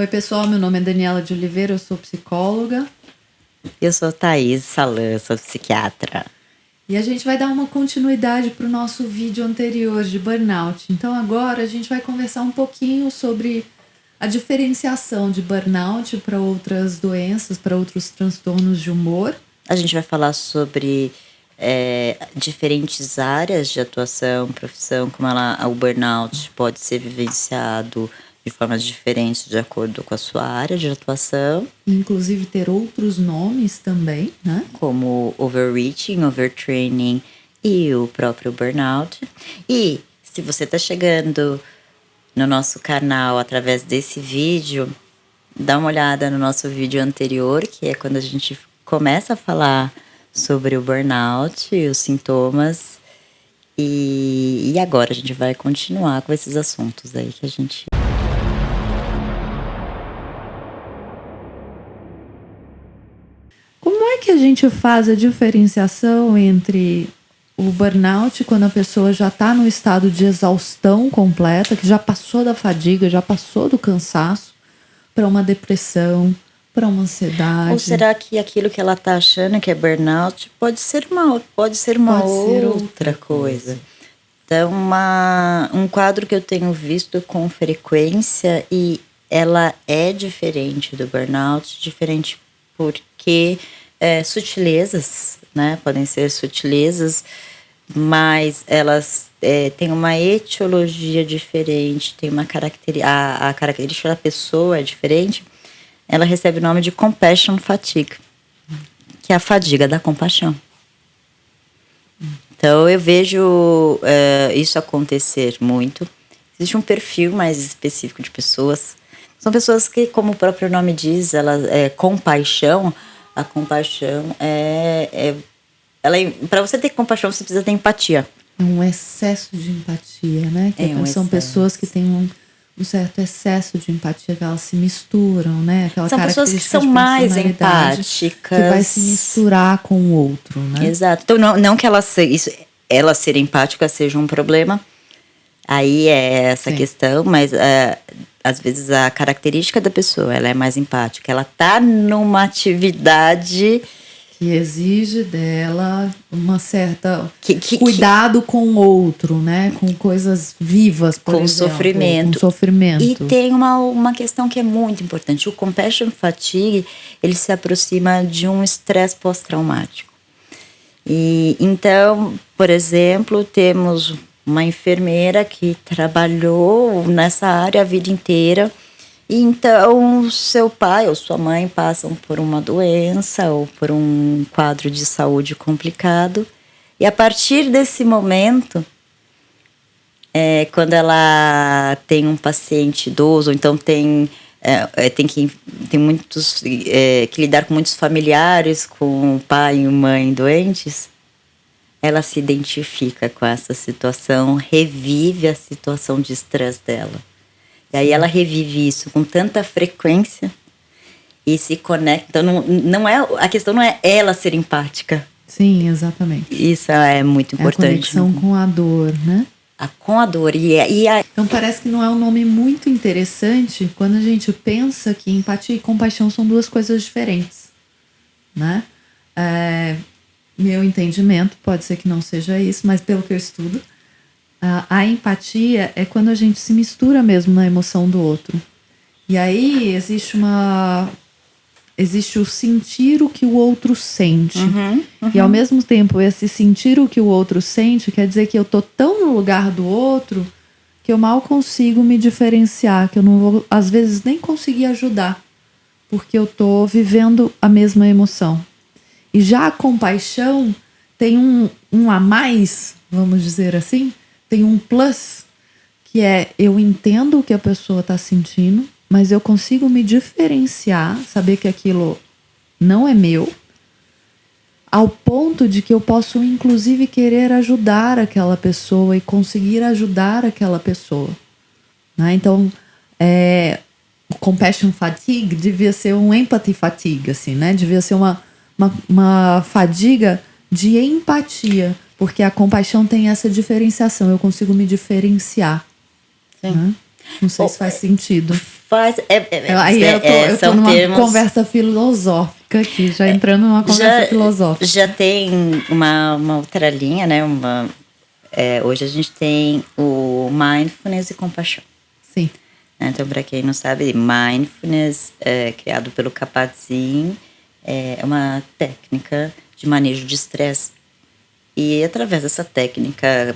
Oi, pessoal, meu nome é Daniela de Oliveira, eu sou psicóloga. Eu sou Thaís Salã, sou psiquiatra. E a gente vai dar uma continuidade para o nosso vídeo anterior de burnout. Então agora a gente vai conversar um pouquinho sobre a diferenciação de burnout para outras doenças, para outros transtornos de humor. A gente vai falar sobre diferentes áreas de atuação, profissão, como o burnout pode ser vivenciado de formas diferentes de acordo com a sua área de atuação. Inclusive ter outros nomes também, né? Como overreaching, overtraining e o próprio burnout. E se você está chegando no nosso canal através desse vídeo, dá uma olhada no nosso vídeo anterior, que é quando a gente começa a falar sobre o burnout e os sintomas. E agora a gente vai continuar com esses assuntos aí que a gente... Como é que a gente faz a diferenciação entre o burnout, quando a pessoa já está no estado de exaustão completa, que já passou da fadiga, já passou do cansaço, para uma depressão, para uma ansiedade? Ou será que aquilo que ela está achando que é burnout pode ser uma outra coisa? Então, um quadro que eu tenho visto com frequência, e ela é diferente do burnout, diferente porque sutilezas, né? Podem ser sutilezas, mas elas têm uma etiologia diferente, tem uma a característica da pessoa é diferente. Ela recebe o nome de compassion fatigue, que é a fadiga da compaixão. Então, eu vejo isso acontecer muito. Existe um perfil mais específico de pessoas. São pessoas que, como o próprio nome diz, compaixão. A compaixão para você ter compaixão, você precisa ter empatia. É um excesso de empatia, né? São pessoas que têm um certo excesso de empatia, que elas se misturam, né? Aquela são pessoas que são de mais empáticas, que vai se misturar com o outro, né? Exato. Então, não que ela ser empática seja um problema. Aí é essa questão, mas às vezes a característica da pessoa, ela é mais empática. Ela tá numa atividade que exige dela uma certa cuidado com o outro, né? Com coisas vivas, por exemplo. Com sofrimento. E tem uma questão que é muito importante. O compassion fatigue, ele se aproxima de um estresse pós-traumático. E então, por exemplo, temos uma enfermeira que trabalhou nessa área a vida inteira. E então, seu pai ou sua mãe passam por uma doença ou por um quadro de saúde complicado. E a partir desse momento, quando ela tem um paciente idoso, ou então tem muitos que lidar com muitos familiares com o pai e mãe doentes, ela se identifica com essa situação, revive a situação de estresse dela. E aí ela revive isso com tanta frequência e se conecta. Então, a questão não é ela ser empática. Sim, exatamente. Isso é muito importante. É a conexão com a dor, né? Com a dor. Então parece que não é um nome muito interessante quando a gente pensa que empatia e compaixão são duas coisas diferentes, né? Meu entendimento, pode ser que não seja isso, mas pelo que eu estudo, a empatia é quando a gente se mistura mesmo na emoção do outro. E aí existe o sentir o que o outro sente. E ao mesmo tempo, esse sentir o que o outro sente quer dizer que eu tô tão no lugar do outro que eu mal consigo me diferenciar, que eu não vou, às vezes, nem conseguir ajudar, porque eu tô vivendo a mesma emoção. E já a compaixão tem um a mais, vamos dizer assim, tem um plus, que é eu entendo o que a pessoa está sentindo, mas eu consigo me diferenciar, saber que aquilo não é meu, ao ponto de que eu posso, inclusive, querer ajudar aquela pessoa e conseguir ajudar aquela pessoa. Né? Então, o compassion fatigue devia ser um empathy fatigue, assim, né? Devia ser uma fadiga de empatia, porque a compaixão tem essa diferenciação, eu consigo me diferenciar. Né? Não sei se faz sentido. Aí eu tô são numa termos, conversa filosófica aqui, já entrando numa conversa filosófica. Já tem uma outra linha, né? Hoje a gente tem o mindfulness e compaixão. Sim. Então, para quem não sabe, mindfulness, criado pelo Kabat-Zinn, é uma técnica de manejo de estresse. E através dessa técnicas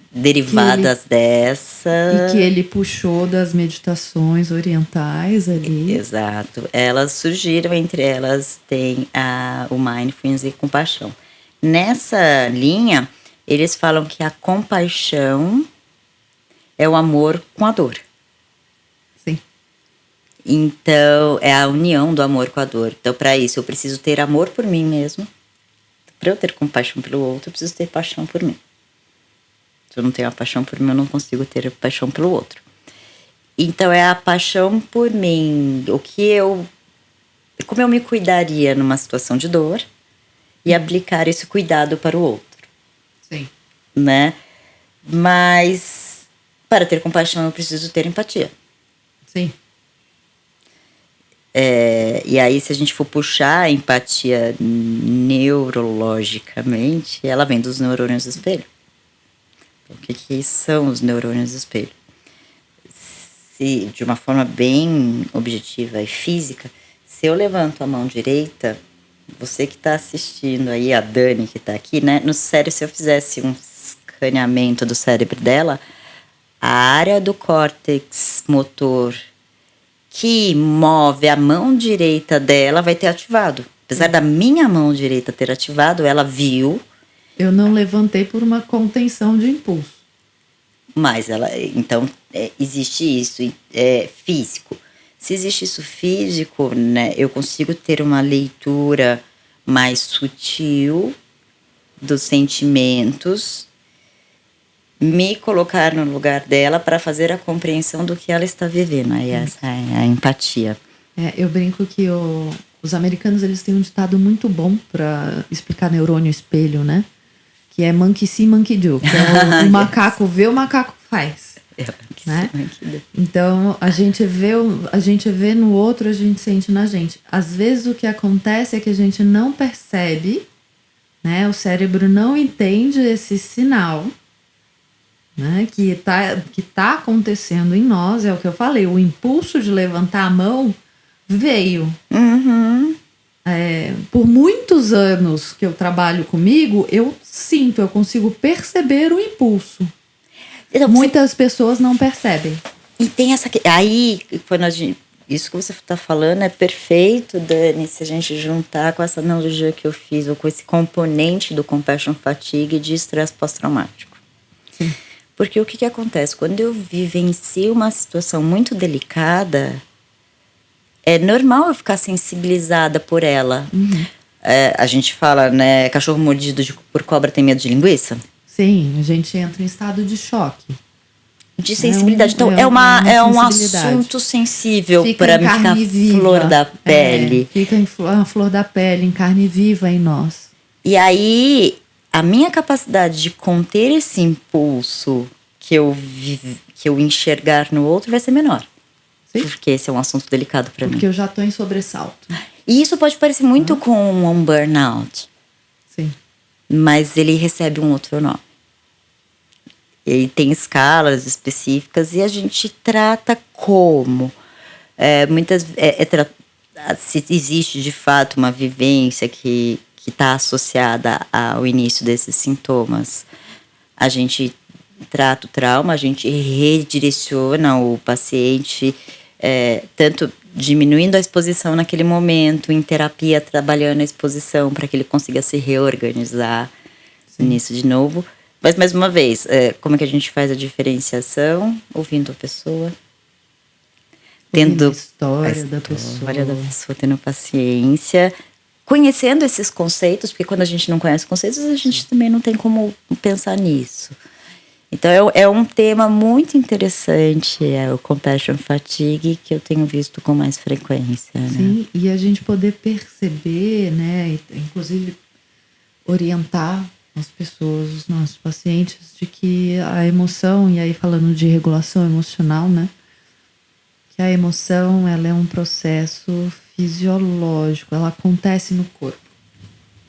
derivadas dessa... E que ele puxou das meditações orientais ali. Exato. Elas surgiram, entre elas tem o mindfulness e compaixão. Nessa linha, eles falam que a compaixão é o amor com a dor. Sim. Então, é a união do amor com a dor. Então, para isso, eu preciso ter amor por mim mesmo. Para eu ter compaixão pelo outro, eu preciso ter paixão por mim. Se eu não tenho a paixão por mim, eu não consigo ter a paixão pelo outro. Então, é a paixão por mim. Como eu me cuidaria numa situação de dor e aplicar esse cuidado para o outro. Sim. Né? Mas, para ter compaixão, eu preciso ter empatia. Sim. E aí, se a gente for puxar a empatia neurologicamente, ela vem dos neurônios do espelho. Então, o que são os neurônios do espelho? De uma forma bem objetiva e física, se eu levanto a mão direita, você que está assistindo aí, a Dani que está aqui, né? No cérebro, se eu fizesse um escaneamento do cérebro dela, a área do córtex motor que move a mão direita dela vai ter ativado. Apesar da minha mão direita ter ativado, ela viu. Eu não levantei por uma contenção de impulso. Mas então, existe isso físico. Se existe isso físico, né, eu consigo ter uma leitura mais sutil dos sentimentos, me colocar no lugar dela para fazer a compreensão do que ela está vivendo. Aí essa é a empatia. Eu brinco que os americanos, eles têm um ditado muito bom para explicar neurônio espelho, né? Que é monkey see, monkey do. Que é o macaco vê, o macaco faz. Né? Então, a gente vê no outro, a gente sente na gente. Às vezes o que acontece é que a gente não percebe, né? O cérebro não entende esse sinal, né, que tá acontecendo em nós. É o que eu falei, o impulso de levantar a mão veio. Uhum. Por muitos anos que eu trabalho comigo, eu consigo perceber o impulso. Então, muitas pessoas não percebem. E tem essa... Aí, quando isso que você está falando é perfeito, Dani, se a gente juntar com essa analogia que eu fiz, ou com esse componente do compassion fatigue de estresse pós-traumático. Sim. Porque o que acontece? Quando eu vivencio uma situação muito delicada, é normal eu ficar sensibilizada por ela. Uhum. A gente fala, né, cachorro mordido por cobra tem medo de linguiça? Sim, a gente entra em estado de choque. De sensibilidade. Então, é um assunto sensível para mim ficar flor da pele. Fica a flor da pele, em carne viva em nós. E aí... A minha capacidade de conter esse impulso que eu enxergar no outro vai ser menor. Sim. Porque esse é um assunto delicado para mim. Porque eu já estou em sobressalto. E isso pode parecer muito com um burnout. Sim. Mas ele recebe um outro nome. Ele tem escalas específicas e a gente trata como. Se existe de fato uma vivência que está associada ao início desses sintomas, a gente trata o trauma, a gente redireciona o paciente, tanto diminuindo a exposição naquele momento, em terapia, trabalhando a exposição para que ele consiga se reorganizar nisso de novo. Mas, mais uma vez, como é que a gente faz a diferenciação? Ouvindo a pessoa. Tendo a história da pessoa, tendo paciência, conhecendo esses conceitos, porque quando a gente não conhece conceitos, a gente também não tem como pensar nisso. Então, é um tema muito interessante, o compassion fatigue, que eu tenho visto com mais frequência. Sim, né? E a gente poder perceber, né, inclusive orientar as pessoas, os nossos pacientes, de que a emoção, e aí falando de regulação emocional, né, que a emoção, ela é um processo fisiológico, ela acontece no corpo,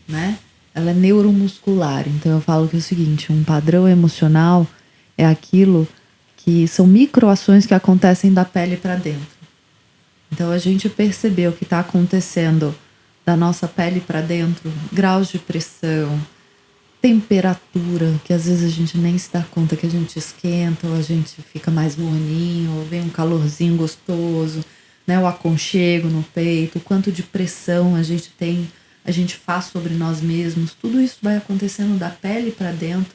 né? Ela é neuromuscular. Então eu falo que é o seguinte, um padrão emocional é aquilo que são microações que acontecem da pele para dentro. Então a gente percebeu o que está acontecendo da nossa pele para dentro, graus de pressão, temperatura, que às vezes a gente nem se dá conta que a gente esquenta, ou a gente fica mais morninho, ou vem um calorzinho gostoso, né? O aconchego no peito, o quanto de pressão a gente tem, a gente faz sobre nós mesmos, tudo isso vai acontecendo da pele para dentro.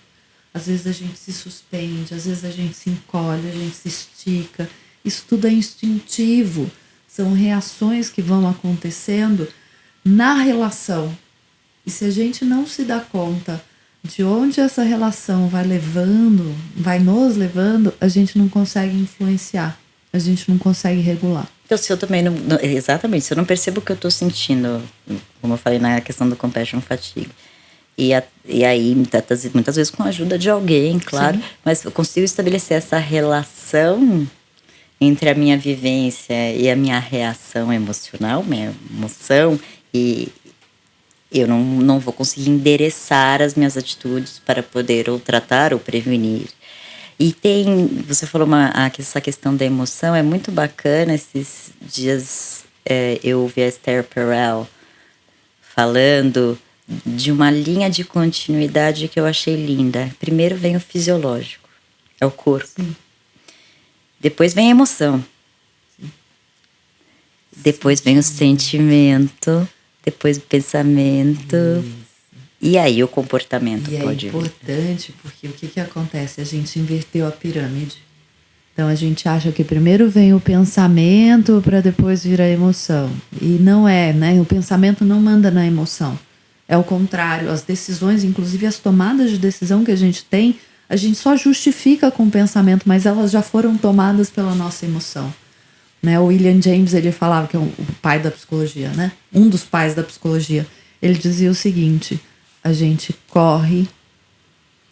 Às vezes a gente se suspende, às vezes a gente se encolhe, a gente se estica. Isso tudo é instintivo, são reações que vão acontecendo na relação. E se a gente não se dá conta de onde essa relação vai levando, vai nos levando, a gente não consegue influenciar, a gente não consegue regular. Então, se eu também exatamente, se eu não percebo o que eu estou sentindo, como eu falei na questão do compassion fatigue, e aí muitas vezes com a ajuda de alguém, claro, sim, mas eu consigo estabelecer essa relação entre a minha vivência e a minha reação emocional, minha emoção, e eu não vou conseguir endereçar as minhas atitudes para poder ou tratar ou prevenir. E você falou essa questão da emoção, é muito bacana. Esses dias eu ouvi a Esther Perel falando de uma linha de continuidade que eu achei linda. Primeiro vem o fisiológico, é o corpo. Sim. Depois vem a emoção. Sim. Depois vem o sentimento. Depois o pensamento. Isso. E aí o comportamento pode vir. É importante porque o que acontece? A gente inverteu a pirâmide. Então a gente acha que primeiro vem o pensamento para depois vir a emoção. E não é, né? O pensamento não manda na emoção. É o contrário. As decisões, inclusive as tomadas de decisão que a gente tem, a gente só justifica com o pensamento, mas elas já foram tomadas pela nossa emoção. Né, o William James, ele falava, que é o pai da psicologia, né? Um dos pais da psicologia. Ele dizia o seguinte: a gente corre,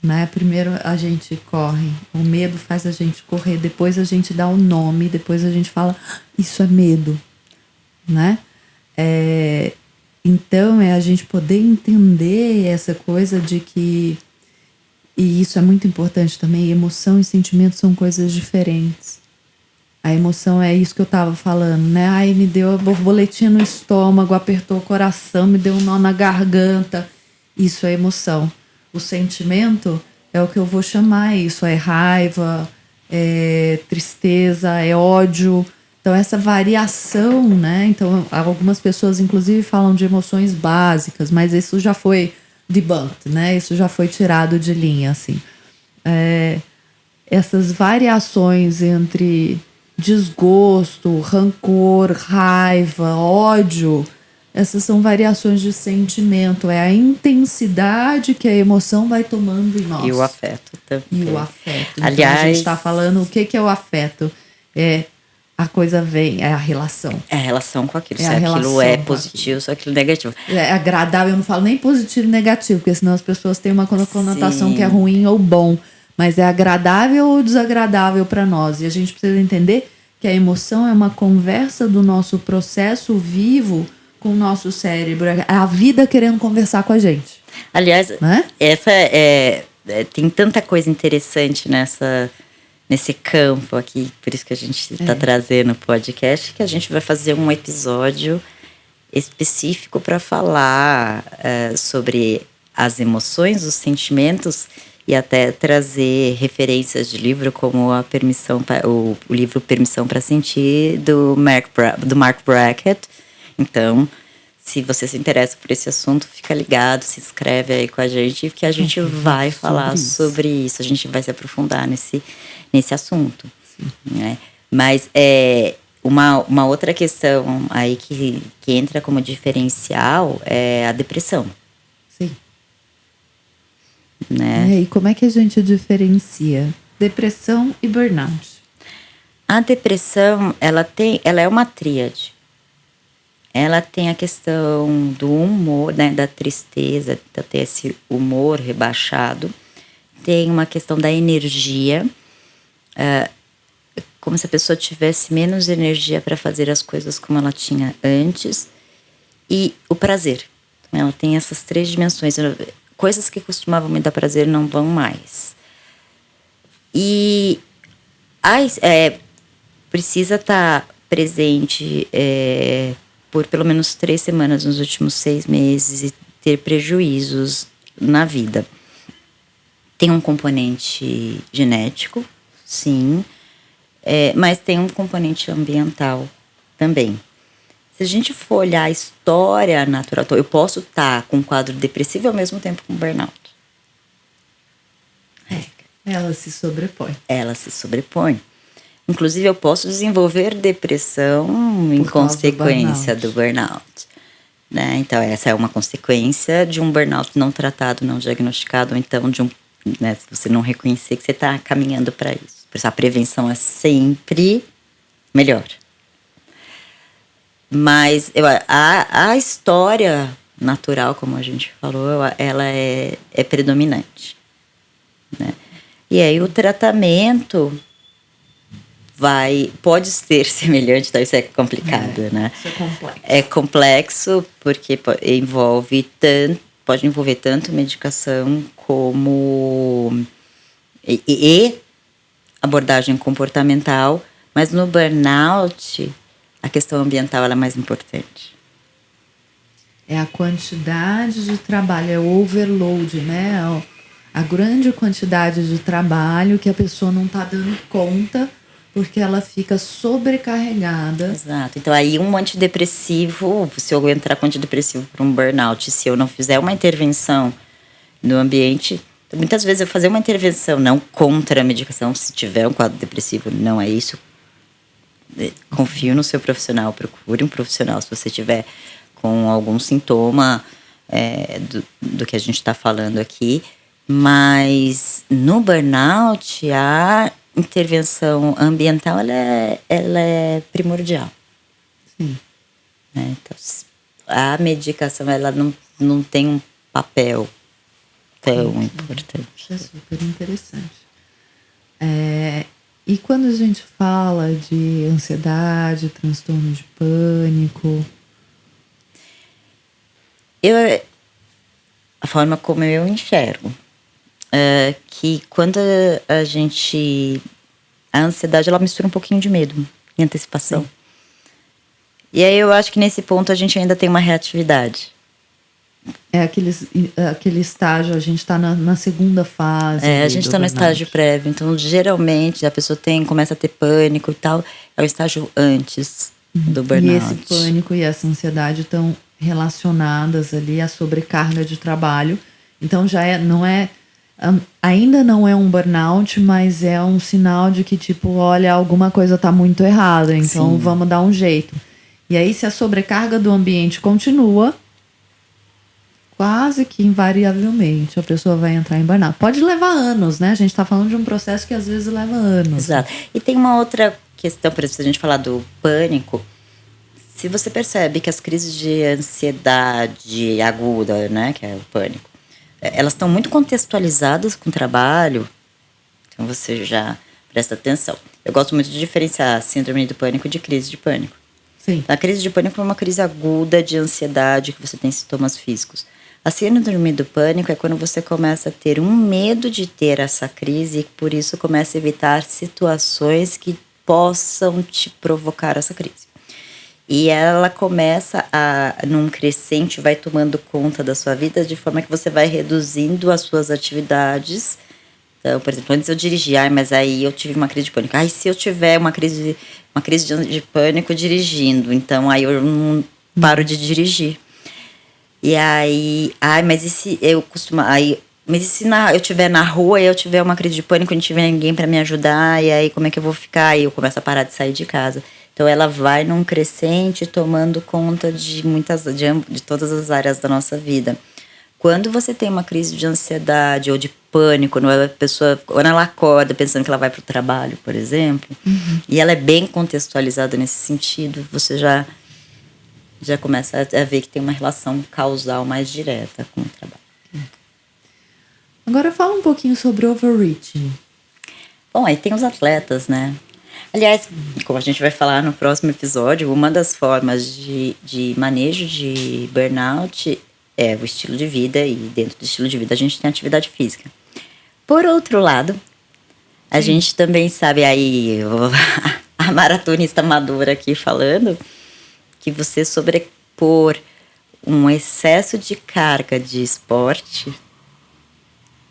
né? Primeiro a gente corre, o medo faz a gente correr, depois a gente dá o nome, depois a gente fala, isso é medo, né? Então é a gente poder entender essa coisa de que, e isso é muito importante também, emoção e sentimento são coisas diferentes. A emoção é isso que eu tava falando, né? Ai, me deu a borboletinha no estômago, apertou o coração, me deu um nó na garganta. Isso é emoção. O sentimento é o que eu vou chamar isso. É raiva, é tristeza, é ódio. Então, essa variação, né? Então, algumas pessoas, inclusive, falam de emoções básicas, mas isso já foi debunked, né? Isso já foi tirado de linha, assim. Essas variações entre desgosto, rancor, raiva, ódio, essas são variações de sentimento, é a intensidade que a emoção vai tomando em nós. E o afeto também. E o afeto. Aliás, então, a gente está falando o que é o afeto. A coisa vem, é a relação. É a relação com aquilo. Se aquilo é positivo, se aquilo é negativo. É agradável, eu não falo nem positivo e negativo, porque senão as pessoas têm uma conotação Sim. que é ruim ou bom. Mas é agradável ou desagradável para nós. E a gente precisa entender que a emoção é uma conversa do nosso processo vivo com o nosso cérebro. É a vida querendo conversar com a gente. Aliás, né? Tem tanta coisa interessante nesse campo aqui. Por isso que a gente está trazendo o podcast, que a gente vai fazer um episódio específico para falar sobre as emoções, os sentimentos, e até trazer referências de livro como o livro Permissão para Sentir, do Mark Brackett. Então, se você se interessa por esse assunto, fica ligado, se inscreve aí com a gente, que a gente vai falar sobre isso. A gente vai se aprofundar nesse assunto. Né? Mas uma outra questão aí que entra como diferencial é a depressão. Sim. Né? E como é que a gente diferencia depressão e burnout? A depressão, ela é uma tríade. Ela tem a questão do humor, né, da tristeza, então tem esse humor rebaixado. Tem uma questão da energia. como se a pessoa tivesse menos energia para fazer as coisas como ela tinha antes. E o prazer. Ela tem essas 3 dimensões. Coisas que costumavam me dar prazer não vão mais. E precisa estar presente por pelo menos 3 semanas nos últimos 6 meses e ter prejuízos na vida. Tem um componente genético, sim, mas tem um componente ambiental também. Se a gente for olhar a história natural, eu posso estar com um quadro depressivo e ao mesmo tempo com burnout. Ela se sobrepõe. Ela se sobrepõe. Inclusive, eu posso desenvolver depressão em consequência do burnout. Né? Então, essa é uma consequência de um burnout não tratado, não diagnosticado, ou então de né, se você não reconhecer que você está caminhando para isso. Por isso, a prevenção é sempre melhor. Mas a história natural, como a gente falou, ela é predominante. Né? E aí o tratamento pode ser semelhante, então isso é complicado, né? Isso é complexo. É complexo porque pode envolver tanto medicação como e abordagem comportamental, mas no burnout a questão ambiental ela é mais importante. É a quantidade de trabalho, é o overload, né? A grande quantidade de trabalho que a pessoa não está dando conta porque ela fica sobrecarregada. Exato. Então aí um antidepressivo, se eu entrar com antidepressivo para um burnout, se eu não fizer uma intervenção no ambiente, muitas vezes eu fazer uma intervenção não contra a medicação, se tiver um quadro depressivo, não é isso. Confio no seu profissional, procure um profissional se você tiver com algum sintoma do que a gente está falando aqui. Mas no burnout, a intervenção ambiental ela é primordial. Sim. Né? Então, a medicação ela não tem um papel tão importante. Isso é super interessante. E quando a gente fala de ansiedade, transtorno de pânico? A forma como eu enxergo que quando a ansiedade ela mistura um pouquinho de medo e antecipação. Sim. E aí eu acho que nesse ponto a gente ainda tem uma reatividade. É aquele estágio, a gente está na segunda fase. A gente está no estágio prévio, então geralmente a pessoa começa a ter pânico e tal, é o estágio antes do burnout. E esse pânico e essa ansiedade estão relacionadas ali à sobrecarga de trabalho. Então já ainda não é um burnout, mas é um sinal de que tipo, olha, alguma coisa está muito errada, então Sim. Vamos dar um jeito. E aí se a sobrecarga do ambiente continua, quase que invariavelmente a pessoa vai entrar em burnout. Pode levar anos, né? A gente está falando de um processo que às vezes leva anos. Exato. E tem uma outra questão, por exemplo, se a gente falar do pânico, se você percebe que as crises de ansiedade aguda, né, que é o pânico, elas estão muito contextualizadas com o trabalho, então você já presta atenção. Eu gosto muito de diferenciar a síndrome do pânico de crise de pânico. Sim. A crise de pânico é uma crise aguda de ansiedade, que você tem sintomas físicos. A síndrome do pânico é quando você começa a ter um medo de ter essa crise e por isso começa a evitar situações que possam te provocar essa crise. E ela começa num crescente, vai tomando conta da sua vida de forma que você vai reduzindo as suas atividades. Então, por exemplo, antes eu dirigia, mas aí eu tive uma crise de pânico. Se eu tiver uma crise de pânico dirigindo, então aí eu não paro de dirigir. E aí, mas e se eu mas e se eu estiver na rua e eu tiver uma crise de pânico e não tiver ninguém para me ajudar, e aí como é que eu vou ficar? Aí eu começo a parar de sair de casa. Então ela vai num crescente tomando conta de todas as áreas da nossa vida. Quando você tem uma crise de ansiedade ou de pânico, quando ela acorda pensando que ela vai para o trabalho, por exemplo, e ela é bem contextualizada nesse sentido, você já começa a ver que tem uma relação causal mais direta com o trabalho. Agora fala um pouquinho sobre overreaching. Bom, aí tem os atletas, né? Aliás, como a gente vai falar no próximo episódio, uma das formas de manejo de burnout é o estilo de vida, e dentro do estilo de vida a gente tem atividade física. Por outro lado, a gente também sabe aí, a maratonista madura aqui falando, que você sobrepor um excesso de carga de esporte,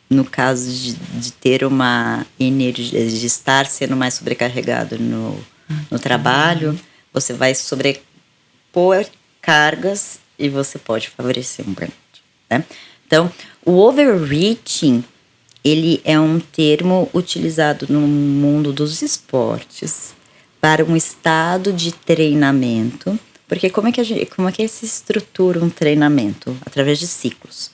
no caso de ter uma energia, de estar sendo mais sobrecarregado no trabalho, você vai sobrepor cargas e você pode favorecer um burnout, né? Então, o overreaching, ele é um termo utilizado no mundo dos esportes para um estado de treinamento, porque como é que se estrutura um treinamento? Através de ciclos.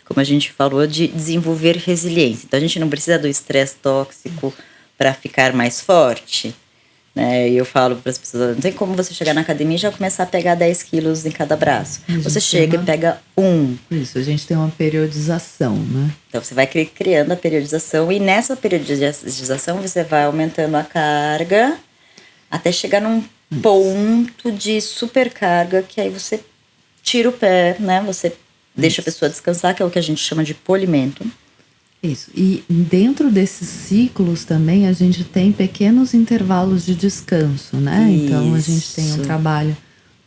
Como a gente falou, de desenvolver resiliência. Então, a gente não precisa do estresse tóxico para ficar mais forte, né? Eu falo para as pessoas, não tem como você chegar na academia e já começar a pegar 10 quilos em cada braço. Você chega e pega um. Isso, a gente tem uma periodização, né? Então, você vai criando a periodização, e nessa periodização você vai aumentando a carga até chegar num ponto de supercarga, que aí você tira o pé, né? Você deixa a pessoa descansar, que é o que a gente chama de polimento. Isso. E dentro desses ciclos também a gente tem pequenos intervalos de descanso, né? Isso. Então a gente tem um trabalho.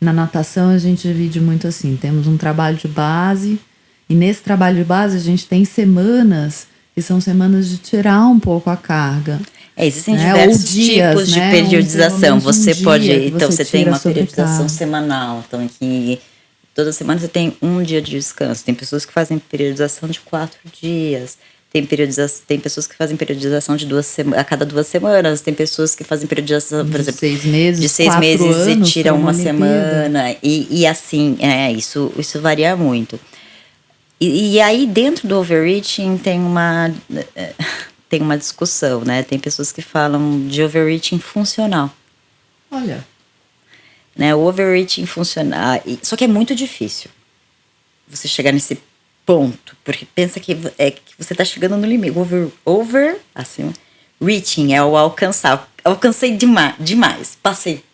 Na natação a gente divide muito assim: temos um trabalho de base, e nesse trabalho de base a gente tem semanas que são semanas de tirar um pouco a carga. Existem diversos tipos de periodização. Você pode. Então, você tem uma periodização semanal. Então, aqui, toda semana você tem um dia de descanso. Tem pessoas que fazem periodização de 4 dias. Tem pessoas que fazem periodização a cada 2 semanas. Tem pessoas que fazem periodização, por exemplo, 6 meses, de 6 meses e tira uma semana. E assim, isso varia muito. E aí, dentro do overreaching, tem uma discussão, né? Tem pessoas que falam de overreaching funcional. Olha. Né? O overreaching funcional. Só que é muito difícil você chegar nesse ponto. Porque pensa que você está chegando no limite. Assim, reaching é o alcançar. Alcancei demais. Passei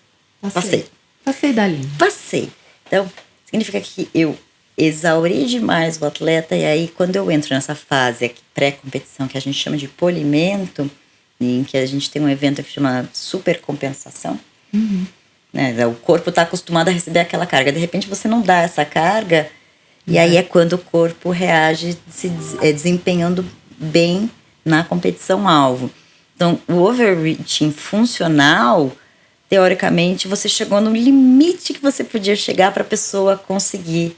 da linha. Passei. Então, significa que eu exauri demais o atleta, e aí quando eu entro nessa fase aqui, pré-competição, que a gente chama de polimento, em que a gente tem um evento que chama supercompensação, né? O corpo está acostumado a receber aquela carga, de repente você não dá essa carga, e aí é quando o corpo reage desempenhando bem na competição-alvo. Então, o overreaching funcional, teoricamente, você chegou no limite que você podia chegar para a pessoa conseguir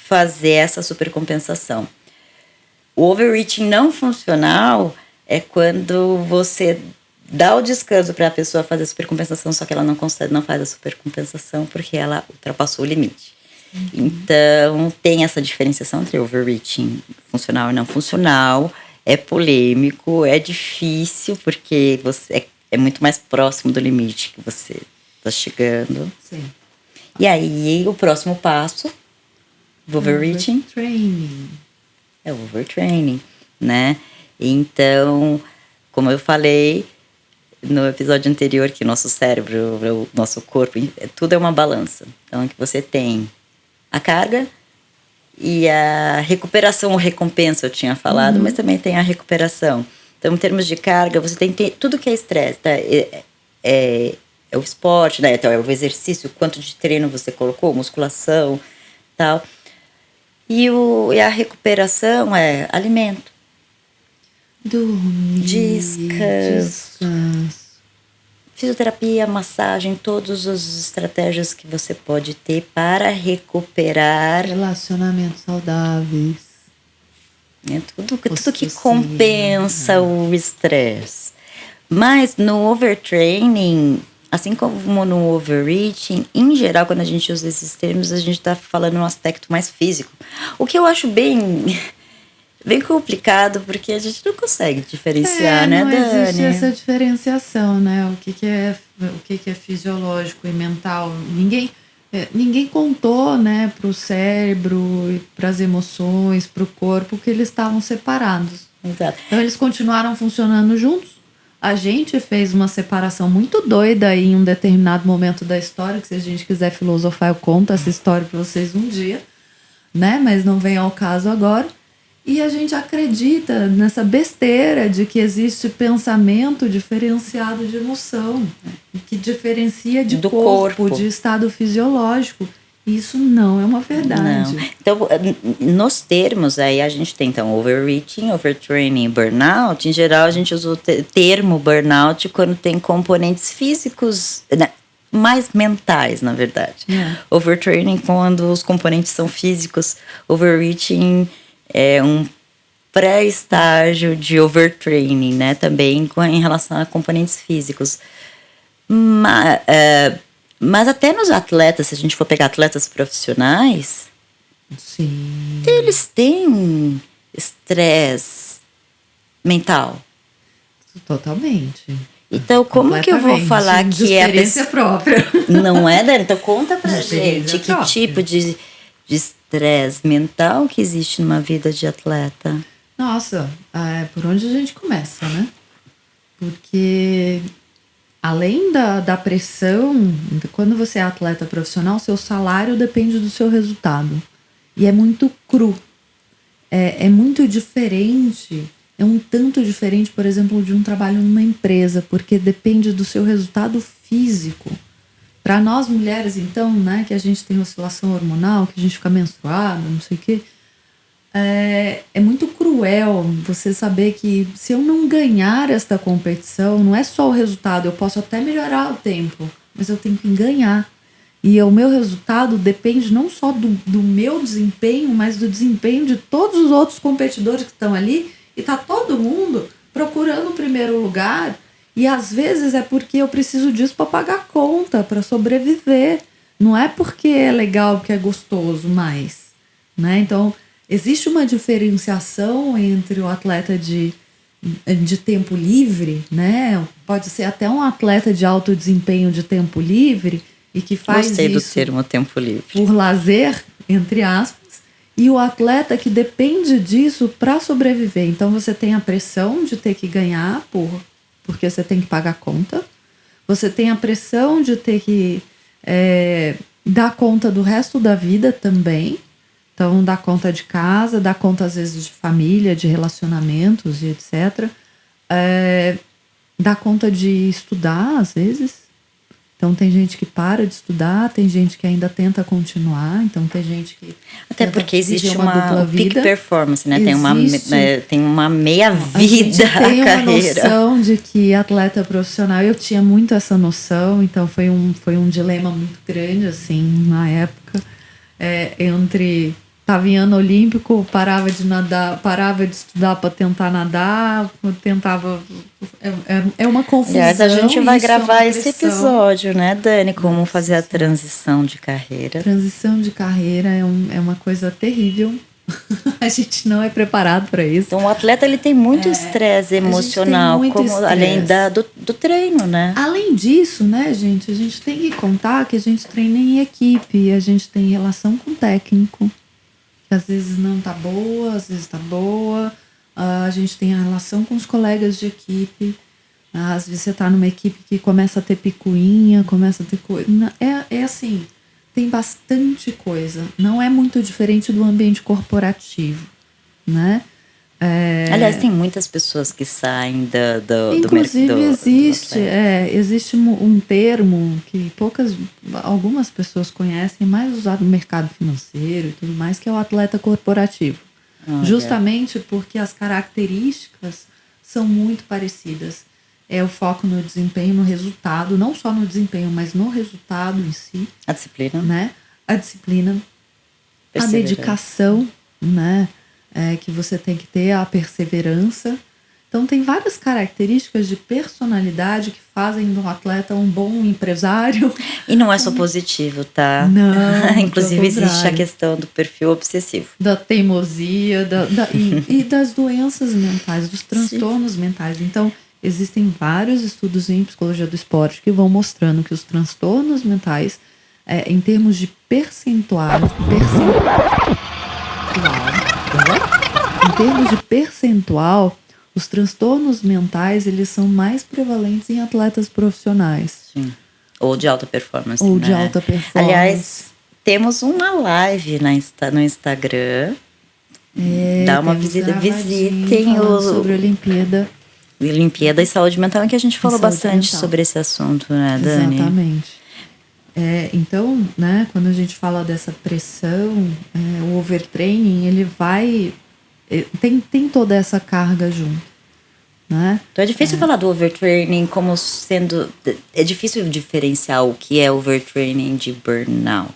fazer essa supercompensação. O overreaching não funcional é quando você dá o descanso para a pessoa fazer a supercompensação, só que ela não faz a supercompensação porque ela ultrapassou o limite. Então, tem essa diferenciação entre overreaching funcional e não funcional. É polêmico, é difícil, porque você é muito mais próximo do limite que você está chegando. Sim. E aí, o próximo passo, overreaching. Overtraining. É o overtraining, né? Então, como eu falei no episódio anterior, que nosso cérebro, o nosso corpo, tudo é uma balança. Então, que você tem a carga e a recuperação ou recompensa, eu tinha falado, mas também tem a recuperação. Então, em termos de carga, você tem tudo que é estresse, tá? É o esporte, né? Então, é o exercício, quanto de treino você colocou, musculação, tal. E a recuperação é alimento. Dormir. Descanso. Fisioterapia, massagem, todas as estratégias que você pode ter para recuperar. Relacionamentos saudáveis. Tudo que compensa o estresse. Mas no overtraining, assim como no overreaching, em geral, quando a gente usa esses termos, a gente está falando um aspecto mais físico. O que eu acho bem complicado, porque a gente não consegue diferenciar, né, Dani? Não existe essa diferenciação, né? O que é fisiológico e mental. Ninguém contou, né, para o cérebro, para as emoções, para o corpo, que eles estavam separados. Exato. Então, eles continuaram funcionando juntos, A gente fez uma separação muito doida em um determinado momento da história, que se a gente quiser filosofar, eu conto essa história para vocês um dia, né? Mas não vem ao caso agora. E a gente acredita nessa besteira de que existe pensamento diferenciado de emoção, que diferencia de corpo, de estado fisiológico. Isso não é uma verdade. Não. Então, nos termos aí, a gente tem então overreaching, overtraining, burnout. Em geral, a gente usa o termo burnout quando tem componentes físicos, né? Mais mentais, na verdade. Overtraining quando os componentes são físicos. Overreaching é um pré-estágio de overtraining, né? Também em relação a componentes físicos. Mas até nos atletas, se a gente for pegar atletas profissionais, sim, eles têm estresse mental. Totalmente. Então, como que eu vou falar que é a experiência própria? Não é, Dani? Então, conta pra gente que tipo de estresse mental que existe numa vida de atleta. Nossa, por onde a gente começa, né? Porque além da pressão, quando você é atleta profissional, seu salário depende do seu resultado. E é muito cru. É muito diferente. É um tanto diferente, por exemplo, de um trabalho numa empresa, porque depende do seu resultado físico. Para nós mulheres, então, né, que a gente tem oscilação hormonal, que a gente fica menstruada, não sei o quê, é muito cruel você saber que se eu não ganhar esta competição, não é só o resultado, eu posso até melhorar o tempo, mas eu tenho que ganhar. E o meu resultado depende não só do meu desempenho, mas do desempenho de todos os outros competidores que estão ali. E tá todo mundo procurando o primeiro lugar. E às vezes é porque eu preciso disso para pagar a conta, para sobreviver. Não é porque é legal, porque é gostoso mais, né? Então, existe uma diferenciação entre o atleta de tempo livre, né? Pode ser até um atleta de alto desempenho de tempo livre e que faz Gostei isso do termo tempo livre. Por lazer, entre aspas. E o atleta que depende disso para sobreviver. Então você tem a pressão de ter que ganhar porque você tem que pagar a conta. Você tem a pressão de ter que dar conta do resto da vida também. Então dar conta de casa, dar conta às vezes de família, de relacionamentos e etc. Dar conta de estudar às vezes. Então tem gente que para de estudar, tem gente que ainda tenta continuar, então tem gente que... Até porque existe uma dupla vida. peak performance, né? Existe, tem uma meia vida a tem carreira. Uma noção de que atleta profissional, eu tinha muito essa noção, então foi um dilema muito grande, assim, na época, entre... Estava em ano olímpico, parava de nadar, parava de estudar para tentar nadar, tentava... É uma confusão. Aliás, a gente vai gravar esse episódio, né, Dani? Como fazer a transição de carreira. Transição de carreira é uma coisa terrível. A gente não é preparado para isso. Então, o atleta ele tem muito estresse emocional, além do treino, né? Além disso, né, gente, a gente tem que contar que a gente treina em equipe, a gente tem relação com o técnico, que às vezes não tá boa, às vezes tá boa. A gente tem a relação com os colegas de equipe. Às vezes você tá numa equipe que começa a ter picuinha, começa a ter coisa. É assim, tem bastante coisa. Não é muito diferente do ambiente corporativo, né? Aliás, tem muitas pessoas que saem do Inclusive, existe um termo que algumas pessoas conhecem, mais usado no mercado financeiro e tudo mais, que é o atleta corporativo. Justamente porque as características são muito parecidas. É o foco no desempenho, no resultado, não só no desempenho, mas no resultado em si. A disciplina. Né? A disciplina, a dedicação, né? Que você tem que ter, a perseverança. Então tem várias características de personalidade que fazem do atleta um bom empresário. E não é só positivo, tá? Não. Inclusive existe a questão do perfil obsessivo. Da teimosia, e das doenças mentais, dos transtornos mentais. Então existem vários estudos em psicologia do esporte que vão mostrando que os transtornos mentais, em termos de em termos de percentual, os transtornos mentais, eles são mais prevalentes em atletas profissionais. Sim. Ou de alta performance. Ou de alta performance. Aliás, temos uma live no Instagram. Dá uma visita, visitem sobre a Olimpíada e saúde mental, em que a gente falou bastante sobre esse assunto, né, Dani? Exatamente. Então, né, quando a gente fala dessa pressão, o overtraining, ele vai... Tem toda essa carga junto, né? Então é difícil falar do overtraining como sendo... É difícil diferenciar o que é overtraining de burnout.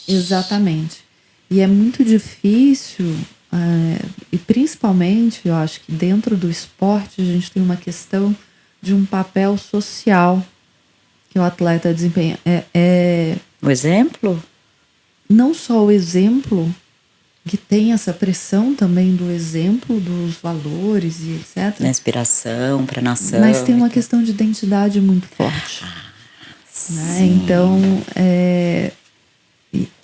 Exatamente. E é muito difícil... e principalmente, eu acho que dentro do esporte, a gente tem uma questão de um papel social que o atleta desempenha. O exemplo? Não só o exemplo, que tem essa pressão também do exemplo, dos valores e etc. Na inspiração para a nação. Mas tem uma questão de identidade muito forte. Né? Então,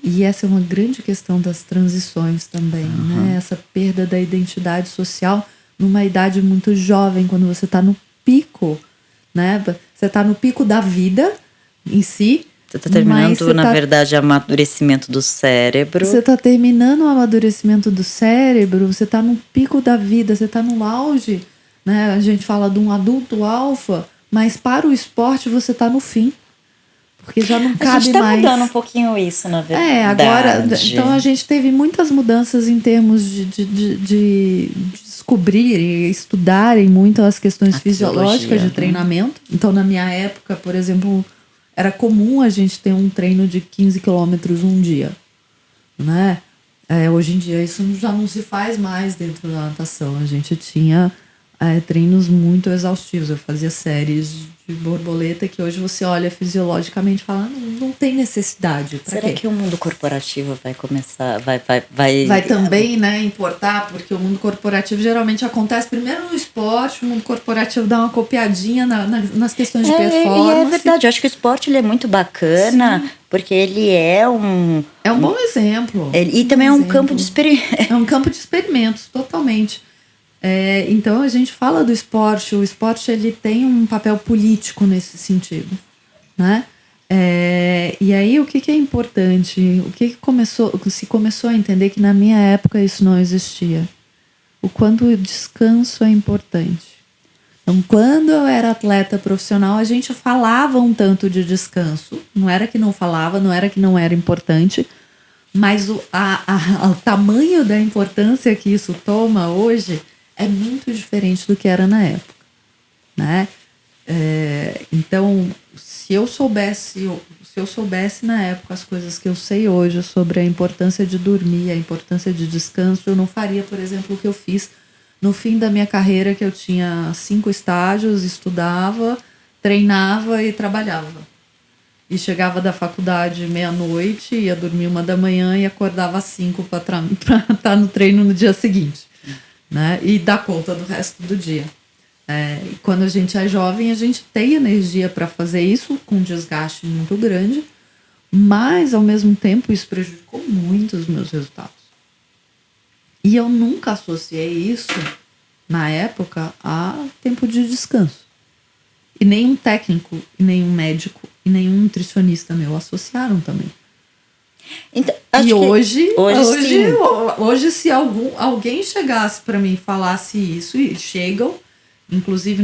e essa é uma grande questão das transições também, né? Essa perda da identidade social numa idade muito jovem, quando você está no pico, né? Você está no pico da vida em si. Você está terminando, na verdade, o amadurecimento do cérebro. Você está terminando o amadurecimento do cérebro, você está no pico da vida, você está no auge, né? A gente fala de um adulto alfa, mas para o esporte você está no fim. Porque já não cabe mais. A gente tá mudando um pouquinho isso, na verdade. Agora, então a gente teve muitas mudanças em termos de descobrir e estudarem muito as questões fisiológicas de treinamento. Então, na minha época, por exemplo, era comum a gente ter um treino de 15 quilômetros um dia, né? Hoje em dia isso já não se faz mais dentro da natação. A gente tinha treinos muito exaustivos. Eu fazia séries de borboleta que hoje você olha fisiologicamente e fala, não tem necessidade. Será que o mundo corporativo vai começar, vai também, né, importar? Porque o mundo corporativo geralmente acontece primeiro no esporte, o mundo corporativo dá uma copiadinha nas questões de performance. E é verdade, eu acho que o esporte ele é muito bacana. Sim. Porque ele é um... É um bom exemplo. E também é um campo de experimentos. É um campo de experimentos, totalmente. Então a gente fala do esporte, o esporte ele tem um papel político nesse sentido, né? E aí o que é importante? O que se começou a entender que na minha época isso não existia? O quanto o descanso é importante. Então, quando eu era atleta profissional, a gente falava um tanto de descanso. Não era que não falava, não era que não era importante, mas o tamanho da importância que isso toma hoje é muito diferente do que era na época, né? Então, se eu soubesse na época as coisas que eu sei hoje sobre a importância de dormir, a importância de descanso, eu não faria, por exemplo, o que eu fiz no fim da minha carreira, que eu tinha 5 estágios, estudava, treinava e trabalhava. E chegava da faculdade meia-noite, ia dormir 1h e acordava às 5 para estar no treino no dia seguinte. Né? E dar conta do resto do dia. E quando a gente é jovem, a gente tem energia para fazer isso, com um desgaste muito grande, mas ao mesmo tempo isso prejudicou muito os meus resultados. E eu nunca associei isso, na época, a tempo de descanso. E nenhum técnico, e nenhum médico, e nenhum nutricionista meu associaram também. Então, e hoje se alguém chegasse para mim e falasse isso, e chegam, inclusive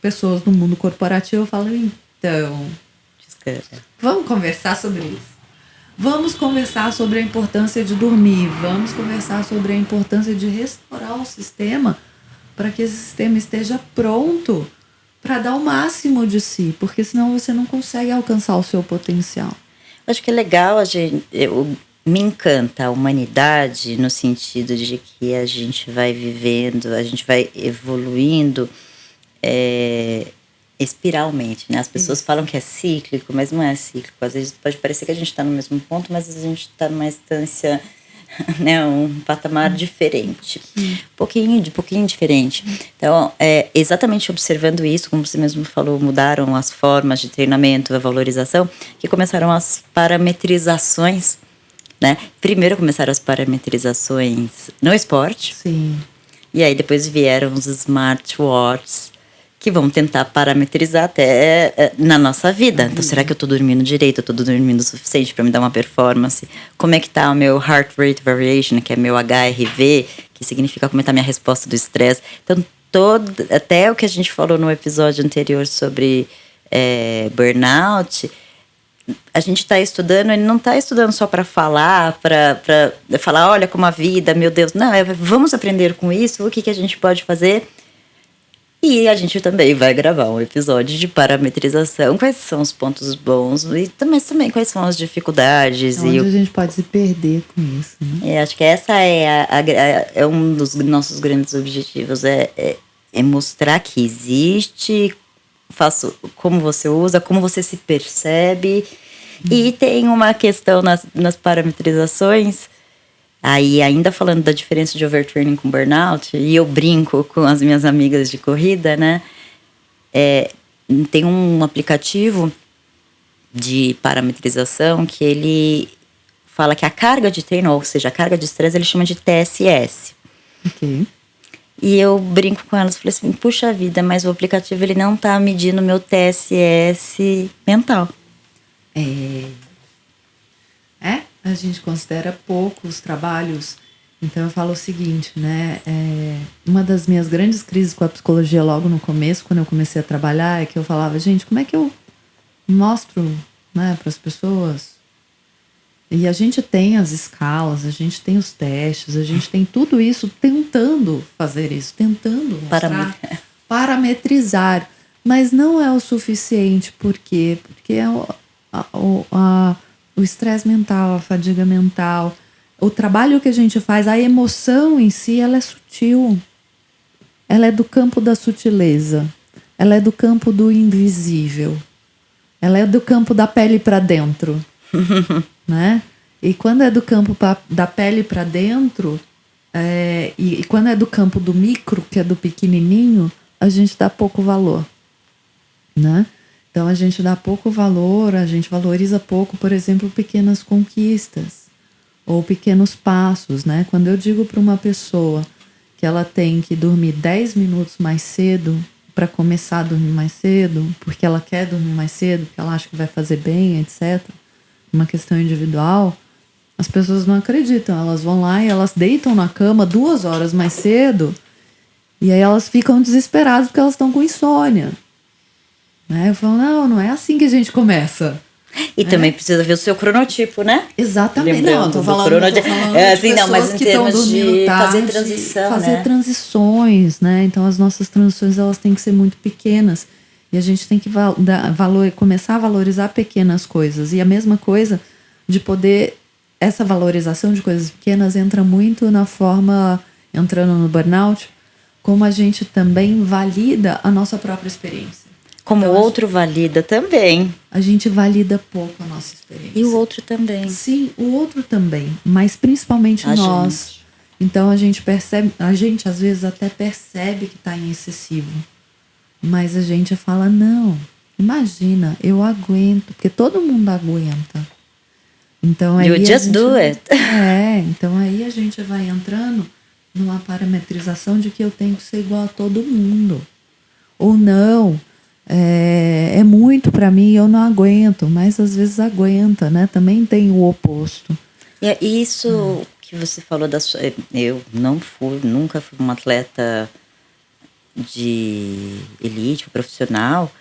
pessoas do mundo corporativo, eu falo, então, vamos conversar sobre isso. Vamos conversar sobre a importância de dormir, vamos conversar sobre a importância de restaurar o sistema para que esse sistema esteja pronto para dar o máximo de si, porque senão você não consegue alcançar o seu potencial. Acho que é legal, me encanta a humanidade no sentido de que a gente vai vivendo, a gente vai evoluindo espiralmente, né? As pessoas falam que é cíclico, mas não é cíclico. Às vezes pode parecer que a gente está no mesmo ponto, mas a gente está numa instância, né, um patamar diferente, um pouquinho diferente. Então, exatamente observando isso, como você mesmo falou, mudaram as formas de treinamento, a valorização, que começaram as parametrizações, né? Primeiro começaram as parametrizações no esporte. Sim. E aí depois vieram os smartwatches, que vão tentar parametrizar até na nossa vida. Então, será que eu tô dormindo direito? Eu tô dormindo o suficiente para me dar uma performance? Como é que tá o meu Heart Rate Variation, que é meu HRV, que significa como tá a minha resposta do estresse? Então, até o que a gente falou no episódio anterior sobre burnout, a gente está estudando, ele não está estudando só para falar, para falar, olha como a vida, meu Deus. Não, vamos aprender com isso, o que a gente pode fazer. E a gente também vai gravar um episódio de parametrização. Quais são os pontos bons e também quais são as dificuldades. Onde a gente pode se perder com isso, né? Acho que essa é um dos nossos grandes objetivos, é mostrar que existe, como você usa, como você se percebe. E tem uma questão nas parametrizações. Aí, ainda falando da diferença de overtraining com burnout, e eu brinco com as minhas amigas de corrida, né? Tem um aplicativo de parametrização que ele fala que a carga de treino, ou seja, a carga de estresse, ele chama de TSS. Ok. E eu brinco com elas, falei assim, puxa vida, mas o aplicativo ele não tá medindo o meu TSS mental. A gente considera pouco os trabalhos. Então eu falo o seguinte, né? Uma das minhas grandes crises com a psicologia logo no começo, quando eu comecei a trabalhar, é que eu falava, gente, como é que eu mostro, né, para as pessoas? E a gente tem as escalas, a gente tem os testes, a gente tem tudo isso tentando fazer isso, tentando mostrar, parametrizar. Mas não é o suficiente. Por quê? Porque o estresse mental, a fadiga mental, o trabalho que a gente faz, a emoção em si, ela é sutil. Ela é do campo da sutileza. Ela é do campo do invisível. Ela é do campo da pele para dentro. Né? E quando é do campo da pele para dentro, e quando é do campo do micro, que é do pequenininho, a gente dá pouco valor. Né? Então a gente dá pouco valor, a gente valoriza pouco, por exemplo, pequenas conquistas ou pequenos passos, né? Quando eu digo para uma pessoa que ela tem que dormir 10 minutos mais cedo para começar a dormir mais cedo, porque ela quer dormir mais cedo, porque ela acha que vai fazer bem, etc., uma questão individual, as pessoas não acreditam. Elas vão lá e elas deitam na cama 2 horas mais cedo e aí elas ficam desesperadas porque elas estão com insônia. Né? Eu falo, não é assim que a gente começa. E também precisa ver o seu cronotipo, né? Exatamente. Lembrando não, tô falando de pessoas que estão dormindo tarde, fazer transição, fazer transições, né? Então as nossas transições elas têm que ser muito pequenas e a gente tem que começar a valorizar pequenas coisas. E a mesma coisa de poder, essa valorização de coisas pequenas entra muito na forma, entrando no burnout, como a gente também valida a nossa própria experiência. Como o outro valida também. A gente valida pouco a nossa experiência. E o outro também. Sim, o outro também. Mas principalmente nós. Gente. Então a gente percebe, a gente às vezes até percebe que está em excessivo. Mas a gente fala, não, imagina, eu aguento. Porque todo mundo aguenta. Então aí you just do it. Então aí a gente vai entrando numa parametrização de que eu tenho que ser igual a todo mundo. Ou não. É muito para mim, eu não aguento, mas às vezes aguenta, né? Também tem o oposto. E isso que você falou eu nunca fui uma atleta de elite, profissional,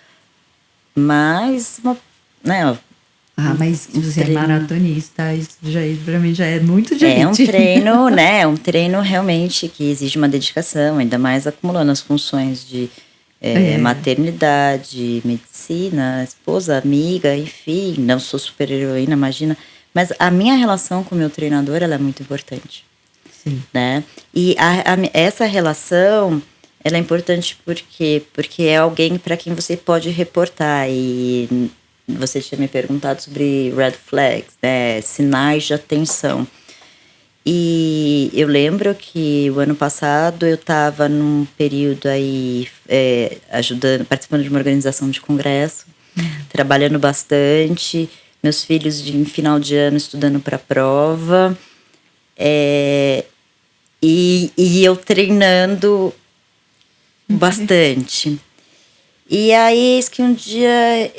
mas, né? Mas você é maratonista, isso para mim já é muito diferente. É um treino, né? É um treino realmente que exige uma dedicação, ainda mais acumulando as funções de maternidade, medicina, esposa, amiga, enfim, não sou super heroína, imagina, mas a minha relação com o meu treinador, ela é muito importante. Sim. Né? E essa relação, ela é importante porque é alguém para quem você pode reportar. E você tinha me perguntado sobre red flags, né? Sinais de atenção. E eu lembro que o ano passado eu estava num período aí participando de uma organização de congresso, trabalhando bastante, meus filhos de final de ano estudando para a prova. E eu treinando bastante. E aí, eis que um dia...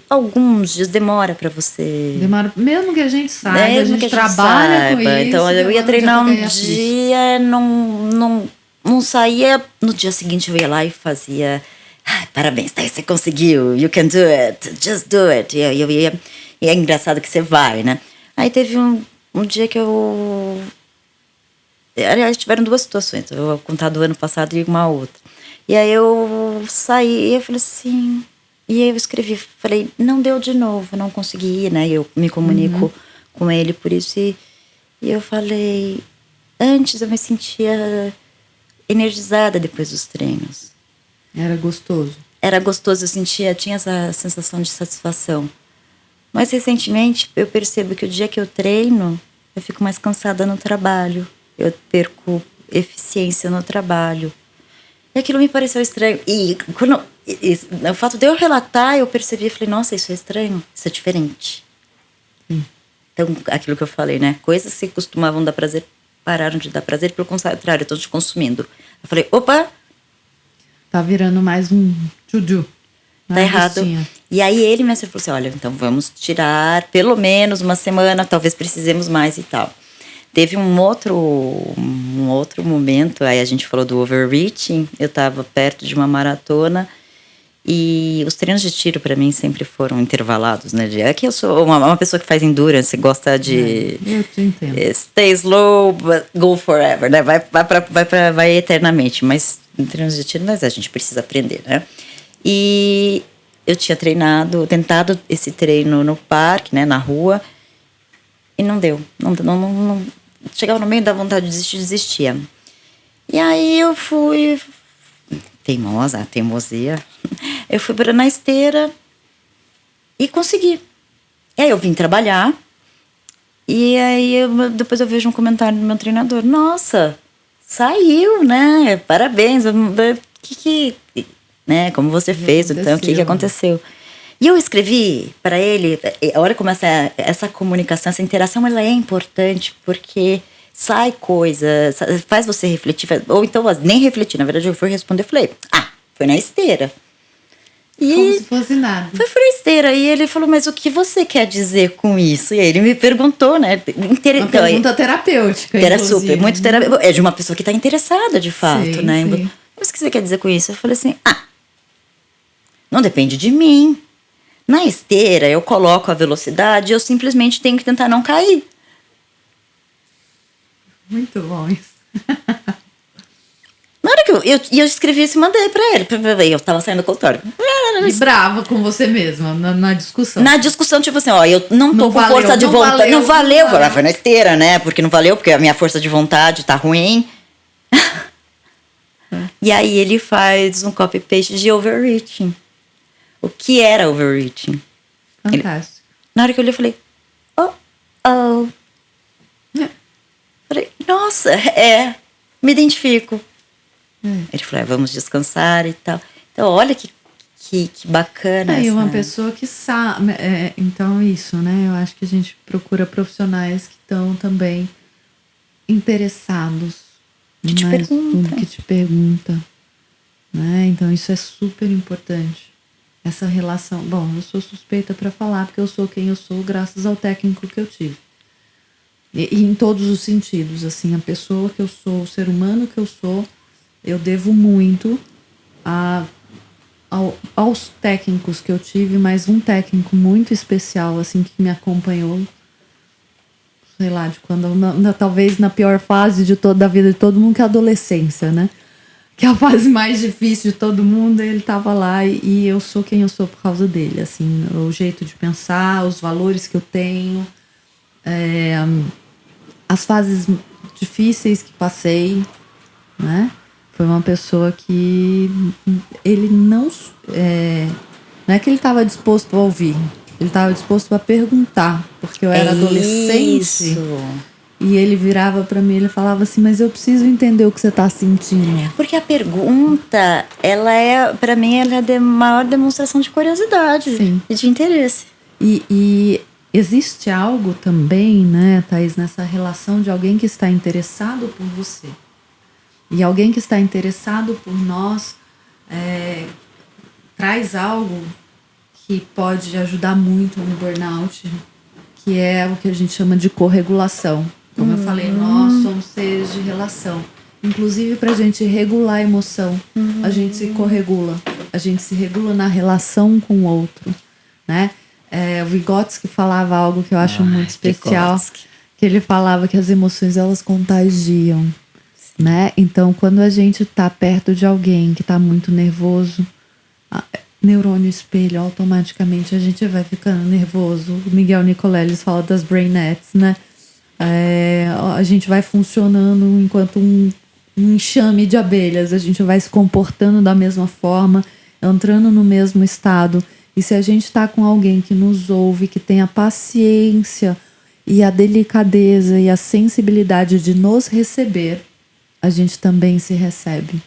alguns dias demora pra você... Demora, mesmo que a gente saiba, a gente trabalha com isso. Então, eu ia treinar um dia, não saía. No dia seguinte, eu ia lá e fazia... parabéns, tá, você conseguiu. You can do it. Just do it. E é engraçado que você vai, né? Aí teve um dia que eu... Aliás, tiveram duas situações. Eu vou contar do ano passado e uma outra. E aí eu saí e eu falei assim... E aí eu escrevi, falei, não deu de novo, não consegui, né? Eu me comunico com ele por isso. E eu falei, antes eu me sentia energizada depois dos treinos. Era gostoso? Era gostoso, tinha essa sensação de satisfação. Mas recentemente eu percebo que o dia que eu treino, eu fico mais cansada no trabalho. Eu perco eficiência no trabalho. E aquilo me pareceu estranho. E o fato de eu relatar, eu percebi, falei, nossa, isso é estranho, isso é diferente. Então, aquilo que eu falei, né? Coisas que costumavam dar prazer, pararam de dar prazer, pelo contrário, eu tô te consumindo. Eu falei, opa! Tá virando mais um tchuju. Tá errado. E aí ele me falou assim, olha, então vamos tirar pelo menos uma semana, talvez precisemos mais e tal. Teve um outro momento, aí a gente falou do overreaching, eu estava perto de uma maratona e os treinos de tiro para mim sempre foram intervalados, né? É que eu sou uma pessoa que faz endurance, gosta de eu te entendo. Stay slow, but go forever, né? Vai eternamente, mas em treinos de tiro, mas a gente precisa aprender, né? E eu tinha tentado esse treino no parque, né, na rua, e não deu, não chegava no meio da vontade de desistir, desistia. E aí eu fui... teimosia. Eu fui na esteira e consegui. E aí eu vim trabalhar. E aí depois eu vejo um comentário do meu treinador. Nossa, saiu, né? Parabéns. Né? Como você fez, então, o que aconteceu? E eu escrevi para ele, a hora que começa essa comunicação, essa interação, ela é importante porque sai coisa, faz você refletir, ou então nem refletir, na verdade eu fui responder, falei, foi na esteira. E como se fosse nada. Foi na esteira, e ele falou, mas o que você quer dizer com isso? E aí ele me perguntou, né? Uma pergunta terapêutica, era super, muito terapêutica, é de uma pessoa que está interessada de fato, sim, né? Sim. Mas o que você quer dizer com isso? Eu falei assim, não depende de mim. Na esteira, eu coloco a velocidade e eu simplesmente tenho que tentar não cair. Muito bom isso. Na hora que eu escrevi isso e mandei pra ele. Eu tava saindo do consultório. E brava com você mesma, na discussão. Na discussão, tipo assim, eu não tô com força de vontade. Não valeu. Foi na esteira, né? Porque não valeu, porque a minha força de vontade tá ruim. E aí ele faz um copy-paste de overreaching. O que era overreaching? Fantástico. Na hora que eu olhei, eu falei, Falei, nossa, me identifico. Ele falou, vamos descansar e tal. Então, olha que bacana. E uma pessoa que sabe. Então, isso, né? Eu acho que a gente procura profissionais que estão também interessados. Que te pergunta. Né? Então, isso é super importante. Essa relação. Bom, eu sou suspeita para falar, porque eu sou quem eu sou, graças ao técnico que eu tive. E em todos os sentidos, assim, a pessoa que eu sou, o ser humano que eu sou, eu devo muito aos técnicos que eu tive, mas um técnico muito especial, assim, que me acompanhou, sei lá, de quando, talvez na pior fase da vida de todo mundo, que é a adolescência, né? Que é a fase mais difícil de todo mundo, ele tava lá e eu sou quem eu sou por causa dele, assim, o jeito de pensar, os valores que eu tenho, as fases difíceis que passei, né? Foi uma pessoa que ele não é que ele estava disposto a ouvir, ele estava disposto a perguntar, porque eu era adolescente. Isso. E ele virava pra mim, ele falava assim, mas eu preciso entender o que você tá sentindo. Porque a pergunta, pra mim, ela é a maior demonstração de curiosidade. Sim. E de interesse. E existe algo também, né, Thaís, nessa relação de alguém que está interessado por você. E alguém que está interessado por nós traz algo que pode ajudar muito no burnout, que é o que a gente chama de corregulação. Como eu falei, nós somos seres de relação. Inclusive, para a gente regular a emoção, a gente se corregula. A gente se regula na relação com o outro, né? O Vygotsky falava algo que eu acho muito especial, Vygotsky. Que ele falava que as emoções, elas contagiam, né? Então, quando a gente está perto de alguém que está muito nervoso, neurônio espelho, automaticamente a gente vai ficando nervoso. O Miguel Nicoleles fala das brain nets, né? A gente vai funcionando enquanto um enxame de abelhas, a gente vai se comportando da mesma forma, entrando no mesmo estado. E se a gente está com alguém que nos ouve, que tem a paciência e a delicadeza e a sensibilidade de nos receber, a gente também se recebe,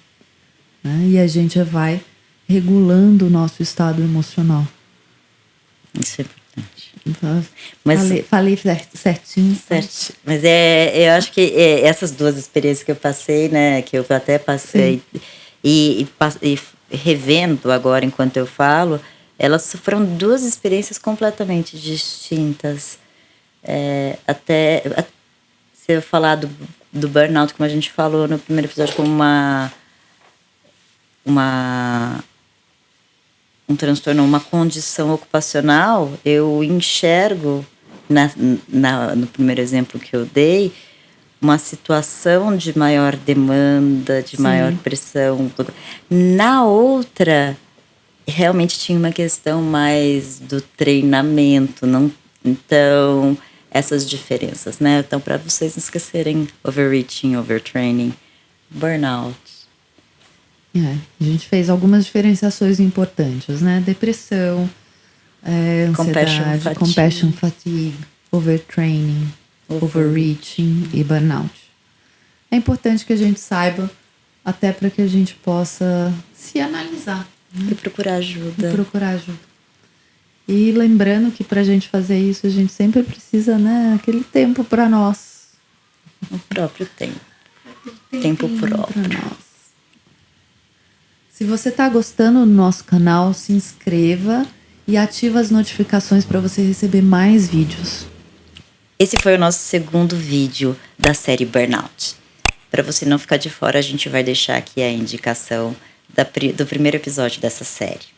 né? E a gente vai regulando o nosso estado emocional. Isso é importante. Falei certinho. Certo. Mas eu acho que essas duas experiências que eu passei, né, que eu até passei e revendo agora enquanto eu falo, elas foram duas experiências completamente distintas. Até se eu falar do burnout, como a gente falou no primeiro episódio, como um transtorno, uma condição ocupacional, eu enxergo, no primeiro exemplo que eu dei, uma situação de maior demanda, de maior pressão. Na outra, realmente tinha uma questão mais do treinamento, não? Então, essas diferenças, né? Então, para vocês não esquecerem overreaching, overtraining, burnout. A gente fez algumas diferenciações importantes, né? Depressão, ansiedade, compassion fatigue, overtraining, overreaching e burnout. É importante que a gente saiba, até para que a gente possa se analisar. Né? E procurar ajuda. E lembrando que para a gente fazer isso, a gente sempre precisa, né, aquele tempo para nós. O próprio tempo. Tempo próprio. Para nós. Se você está gostando do nosso canal, se inscreva e ativa as notificações para você receber mais vídeos. Esse foi o nosso segundo vídeo da série Burnout. Para você não ficar de fora, a gente vai deixar aqui a indicação do primeiro episódio dessa série.